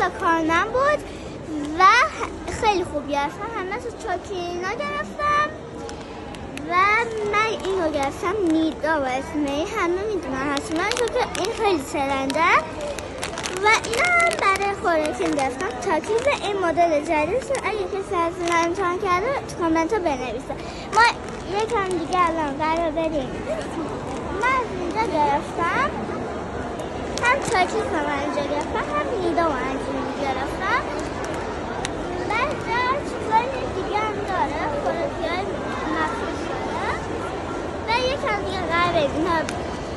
تا کارنم بود و خیلی خوب گرفتم. همه تو چاکی اینا گرفتم و من اینو گرفتم. نیدا و اسمی همه میدونن حتما چون که این خیلی سرنده و اینا هم برای خوراکی گرفتم. تاکیز این مدل جدید شد. اگه کسی از این امتحان کرده تو کامنت ها بنویسه. ما یکم دیگه الان قرار بریم. من از اینجا گرفتم، هم تاکیز هم اینجا گرفتم، هم نیدا و اینجا گرفتم. بعد چیزای دیگه هم داره، خوراکی های مخصوص داره و یکم دیگه قرار بریم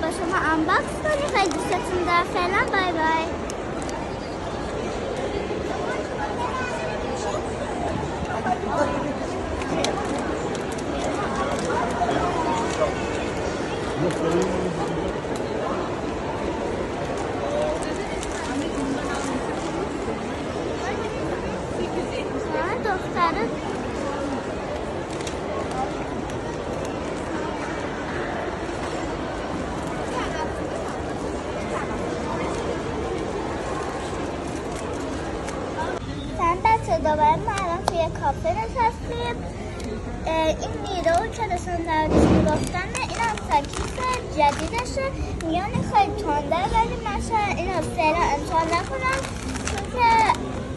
با شما انباکس کنیم. خیلی دوستتون دارم. فعلا بای بای. دختره دوباره ما الان توی کافه نشستیم. این نیرو که داشتن دردش میگفتن این هم تاکیز جدیدشه. میان خیلی تنده ولی من شاید این رو فعلا امتحان نکنم چون که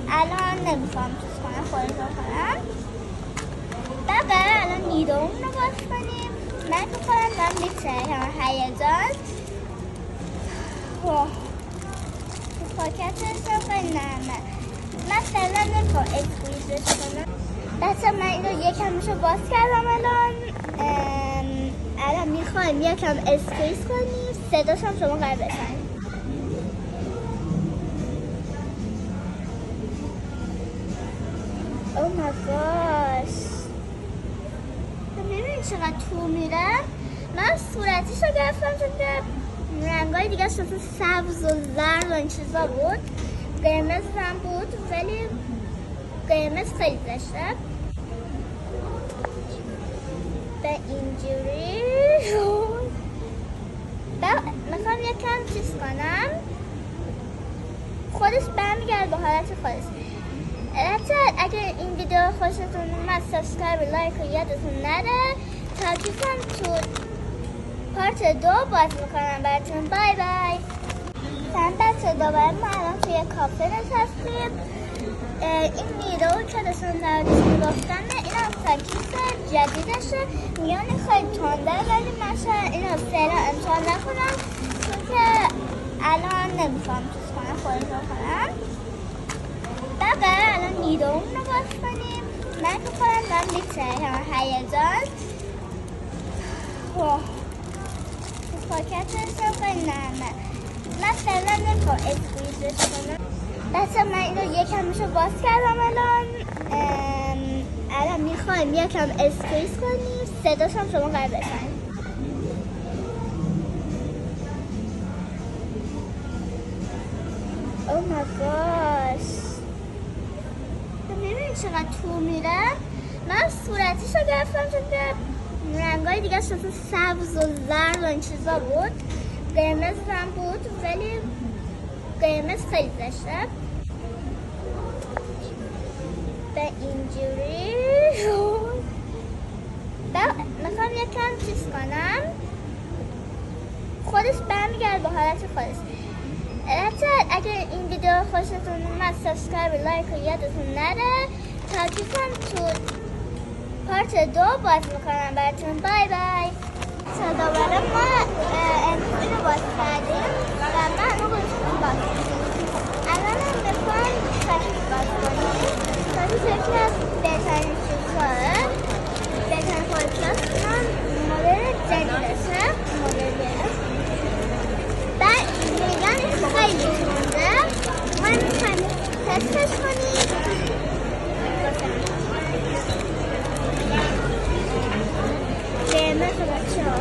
الان نمیخوام چیز کنم خورده کنم. بعد قرار الان نیرو رو باز کنیم. من که خودم دارم میترکم هیجان. پاکتش رو خیلی نرمه. من فعلا نمیخوام اسکویزش کنم. بچه من این رو یکمشو باز کردم. الان میخوایم یکم اسکویز کنیم. صداش هم شما قرار بشنید. او مای گاش، ببینید چقدر تو میره. من صورتیشو گرفتم چون که رنگای دیگه مثل سبز و زرد و این چیزا بود. قرمز هم بود ولی قرمز خیلی زشته. به اینجوری میخوام یکم چیز کنم. خودش برمیگرد به حالت خودش. البته اگر این ویدیو خوشتون اومد سابسکرایب و لایک و یادتون نره. تاکیزم تو پارت 2 باز میکنم براتون. بای بای. بچه دوباره ما الان توی کافه نشستیم. این نیرو که داشتن دردش میگفتن این هم تاکیز جدیدشه. میان خیلی تنده ولی من شاید این رو فعلا امتحان نکنم چون که الان نمیخوام چیز کنم خورده کنم. بعد قرار الان نیرو رو باز کنیم. من که خودم دارم میترکم هیجان. پاکتش رو خیلی نرمه. من فعلا نمیخوام اسکویزش کنم. بچه من این رو یکمشو باز کردم. الان میخوایم یکم اسکویز کنیم. صداش هم شما قرار بشنید. او مای گاش، ببینید چقدر تو میره. من صورتیشو گرفتم چون که رنگای دیگه مثل سبز و زرد و این چیزا بود. قرمز هم بود ولی قرمز خیلی زشته. به اینجوری میخوام یکم چیز کنم. خودش برمیگرد به حالت خودش. البته اگر این ویدیو خوشتون اومد سابسکرایب و لایک و یادتون نره. تاکیزم تو پارت 2 باز میکنم براتون. بای بای. دوباره ما این رو باز کردیم و من رو گوشتون باز کردیم. الان هم میخوایم تاکیز باز کنیم. تاکیز یکی از بهترین چیزهایه. بهترین خوراکی هست. من مدل جدیدشه. مدل بعد میگن خیلی تنده. ما میخوایم تستش کنیم. قرمز بچه ها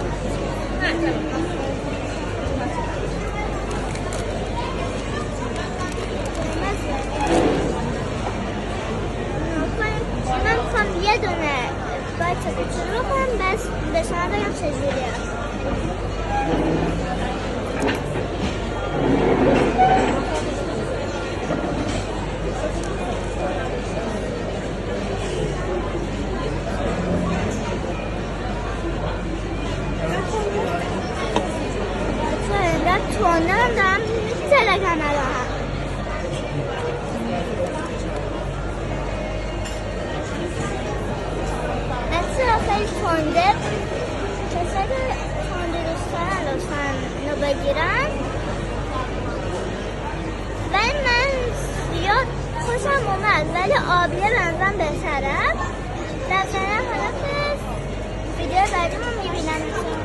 من میخوام یه دونه باید شروع کنم بس به شما بگم چجوریه. تنده هم دارم میترکم الان. اصلا خیلی تنده، کسایی که تنده دوست دارن لطفا اینو بگیرن. ولی من زیاد خوشم اومد ولی آبیه بنظرم بهتره. در ضمن حالا که ویدیو بعدی ما میبینم.